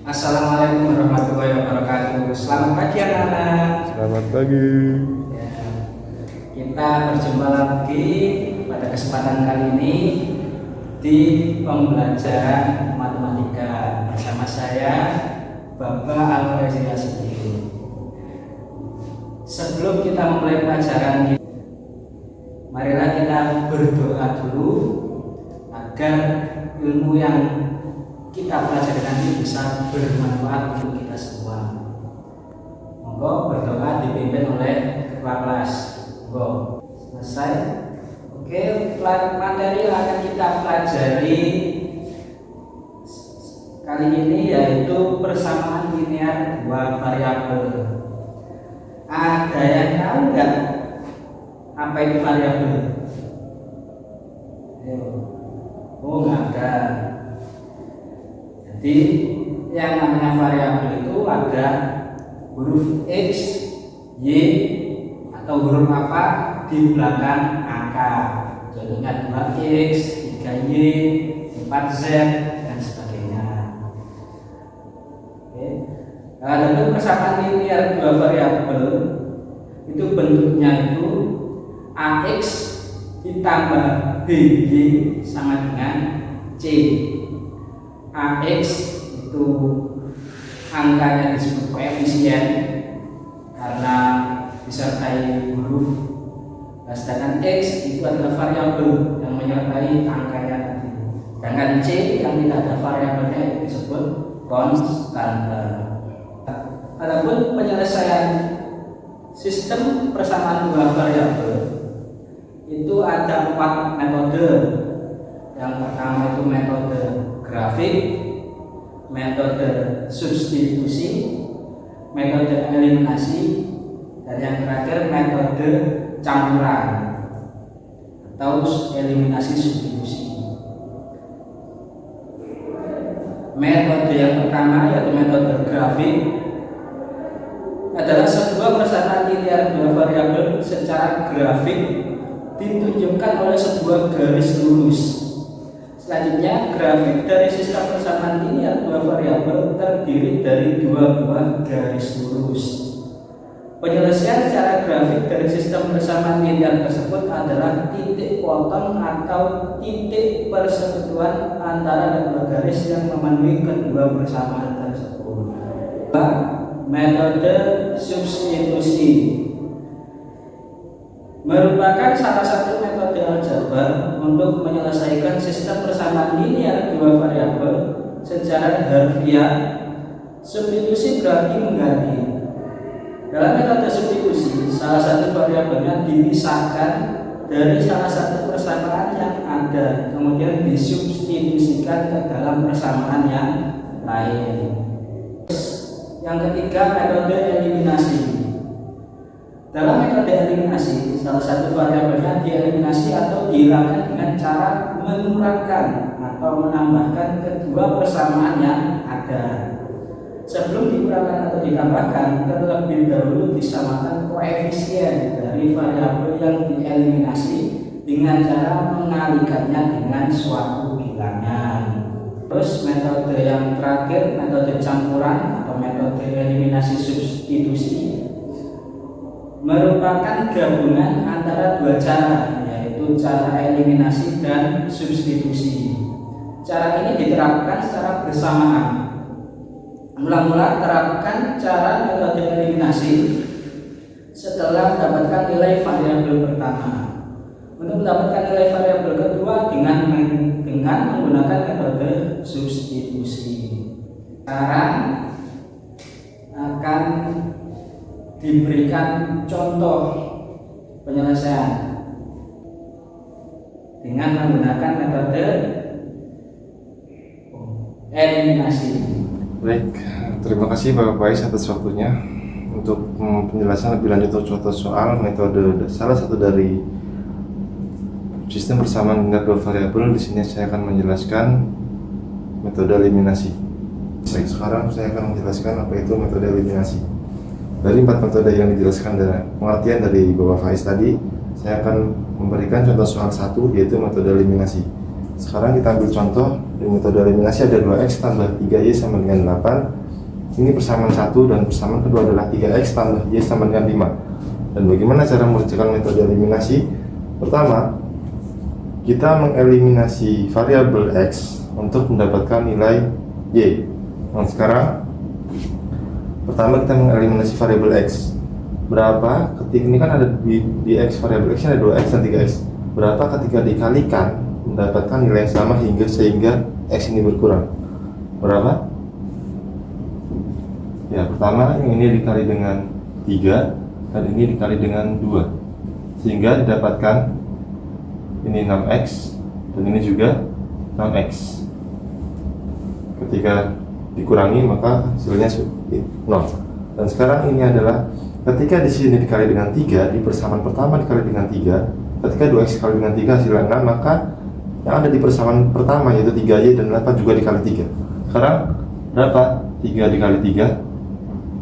Assalamualaikum warahmatullahi wabarakatuh. Selamat pagi anak-anak. Selamat pagi. Ya, kita berjumpa lagi pada kesempatan kali ini di pembelajaran matematika bersama saya Bapak Alfrezi Asidio. Sebelum kita memulai pelajaran ini, marilah kita berdoa dulu agar ilmu yang kita pelajari nanti bisa bermanfaat untuk kita semua. Monggo berdoa dipimpin oleh ketua kelas. Monggo. Selesai. Oke, materi yang akan kita pelajari kali ini yaitu persamaan linear dua variabel. Ada yang tahu nggak apa itu variabel? Oh, nggak ada. Jadi yang namanya variabel itu ada huruf X, Y, atau huruf apa di belakang angka. Contohnya 2X, 3Y, 4Z, dan sebagainya. Oke. Dalam persamaan linear dua variabel itu bentuknya itu AX ditambah BY sama dengan C. AX itu angkanya disebut koefisien karena disertai huruf, sedangkan X itu adalah variabel yang menyertai angkanya tadi. Sedangkan C yang tidak ada variabelnya itu disebut konstanta. Adapun penyelesaian sistem persamaan dua variabel itu ada 4 metode. Yang pertama itu metode grafik, metode substitusi, metode eliminasi, dan yang terakhir metode campuran atau eliminasi substitusi. Metode yang pertama yaitu metode grafik adalah sebuah persamaan linear dua variabel secara grafik ditunjukkan oleh sebuah garis lurus. Selanjutnya, grafik dari sistem persamaan linear dua variabel terdiri dari dua buah garis lurus. Penyelesaian secara grafik dari sistem persamaan linear tersebut adalah titik potong atau titik persekutuan antara dua garis yang memenuhi kedua persamaan tersebut. Metode substitusi merupakan salah satu metode aljabar untuk menyelesaikan sistem persamaan linear dua variabel secara harfiah. Substitusi berarti mengganti. Dalam metode substitusi, salah satu variabelnya dipisahkan dari salah satu persamaan yang ada, kemudian disubstitusikan ke dalam persamaan yang lain. Yang ketiga, metode eliminasi. Dalam metode eliminasi, salah satu variabelnya dieliminasi atau dihilangkan dengan cara mengurangi atau menambahkan kedua persamaan yang ada. Sebelum dikurangkan atau ditambahkan, terlebih dahulu disamakan koefisien dari variabel yang dieliminasi dengan cara mengalikannya dengan suatu bilangan. Terus metode yang terakhir, metode campuran atau metode eliminasi substitusi, merupakan gabungan antara dua cara, yaitu cara eliminasi dan substitusi. Cara ini diterapkan secara bersamaan. Mula-mula terapkan cara metode eliminasi setelah mendapatkan nilai variabel pertama. Untuk mendapatkan nilai variabel kedua dengan menggunakan metode substitusi. Sekarang akan diberikan contoh penyelesaian dengan menggunakan metode eliminasi. Baik, terima kasih Bapak Pais atas waktunya untuk penjelasan lebih lanjut contoh soal metode salah satu dari sistem persamaan linear dua variabel. Di sini saya akan menjelaskan metode eliminasi. Baik, sekarang saya akan menjelaskan apa itu metode eliminasi. Dari 4 metode yang dijelaskan dari pengertian dari Bapak Faiz tadi, saya akan memberikan contoh soal 1, yaitu metode eliminasi. Sekarang kita ambil contoh Di metode eliminasi ada 2x tambah 3y sama dengan 8. Ini persamaan 1 dan persamaan kedua adalah 3x tambah y sama dengan 5. Dan bagaimana cara mengerjakan metode eliminasi? Pertama, kita mengeliminasi variabel x untuk mendapatkan nilai y. Nah, sekarang pertama kita mengeliminasi variabel x. Berapa ketika ini kan ada di x, variabel x ada 2x dan 3x. Berapa ketika dikalikan mendapatkan nilai yang sama sehingga x ini berkurang? Berapa? Ya, pertama yang ini dikali dengan 3 dan ini dikali dengan 2 sehingga didapatkan ini 6x dan ini juga 6x. Ketika dikurangi maka hasilnya 0. Dan sekarang ini adalah ketika di sini dikali dengan 3, di persamaan pertama dikali dengan 3, ketika 2x dikali dengan 3 hasilnya 6, maka yang ada di persamaan pertama yaitu 3y dan 8 juga dikali 3. Sekarang berapa? 3 dikali 3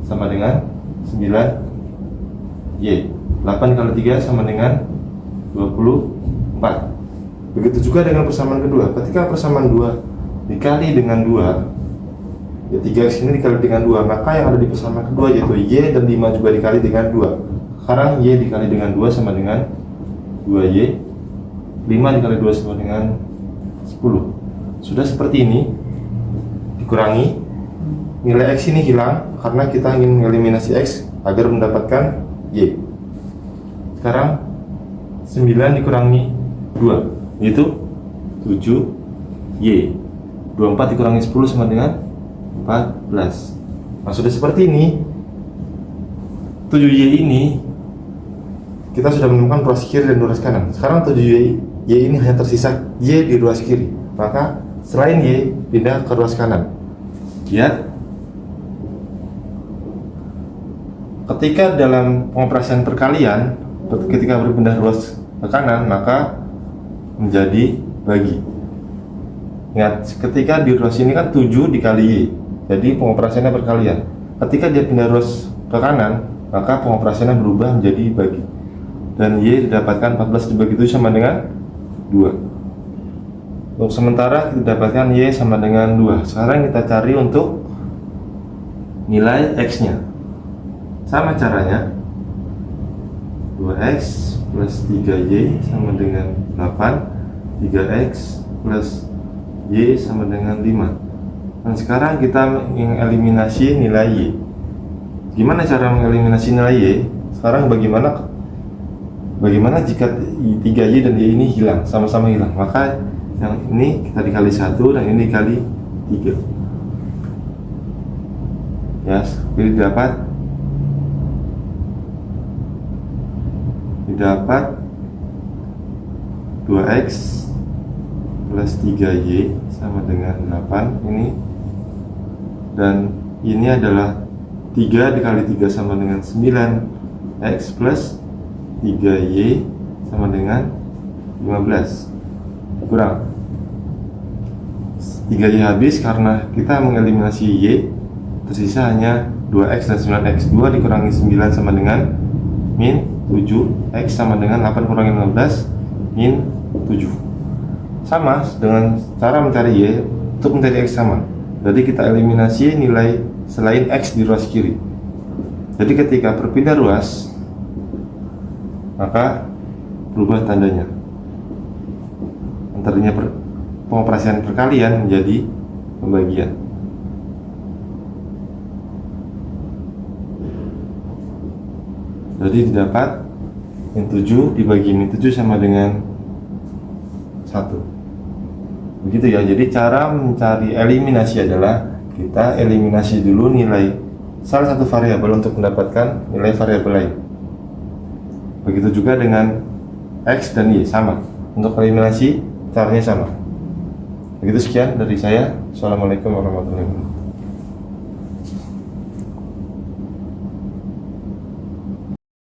sama dengan 9y. 8 dikali 3 sama dengan 24. Begitu juga dengan persamaan kedua. Ketika persamaan 2 dikali dengan 2, ya 3x ini dikali dengan 2, maka yang ada di persamaan kedua yaitu y dan 5 juga dikali dengan 2. Sekarang y dikali dengan 2 sama dengan 2y. 5 dikali 2 sama dengan 10. Sudah seperti ini, dikurangi, nilai x ini hilang karena kita ingin mengeliminasi x agar mendapatkan y. Sekarang 9 dikurangi 2 yaitu 7y. 24 dikurangi 10 sama dengan 14. Nah, sudah seperti ini, 7y ini kita sudah menemukan ruas kiri dan ruas kanan. Sekarang 7y ini hanya tersisa y di ruas kiri, maka selain y pindah ke ruas kanan. Lihat, ketika dalam pengoperasian perkalian, ketika berpindah ruas ke kanan maka menjadi bagi. Ingat, ketika di ruas ini kan 7 dikali y, jadi pengoperasiannya perkalian. Ketika dia pindah ruas ke kanan, maka pengoperasiannya berubah menjadi bagi. Dan y didapatkan 14 dibagi 7 sama dengan 2. Untuk sementara kita dapatkan y sama dengan 2. Sekarang kita cari untuk nilai x-nya. Sama caranya, 2x plus 3y sama dengan 8, 3x plus y sama dengan 5. Dan sekarang kita mengeliminasi nilai y. Gimana cara mengeliminasi nilai y? Sekarang bagaimana jika 3y dan y ini hilang, sama-sama hilang? Maka yang ini kita dikali 1 dan ini dikali 3. Ya, jadi didapat 2x plus 3y sama dengan 8 ini, dan ini adalah 3 dikali 3 sama dengan 9x plus 3y sama dengan 15. Kurang 3y habis karena kita mengeliminasi y, tersisa hanya 2x dan 9x. 2 dikurangi 9 sama dengan min 7, x sama dengan 8 kurangi 15 min 7. Sama dengan cara mencari y, untuk mencari x sama. Jadi kita eliminasi nilai selain x di ruas kiri. Jadi ketika berpindah ruas, maka berubah tandanya. Antara pengoperasian perkalian menjadi pembagian. Jadi didapat min 7 dibagi min 7 sama dengan 1. Begitu ya. Jadi cara mencari eliminasi adalah kita eliminasi dulu nilai salah satu variabel untuk mendapatkan nilai variabel lain. Begitu juga dengan x dan y, sama. Untuk eliminasi caranya sama. Begitu, sekian dari saya. Assalamualaikum warahmatullahi wabarakatuh.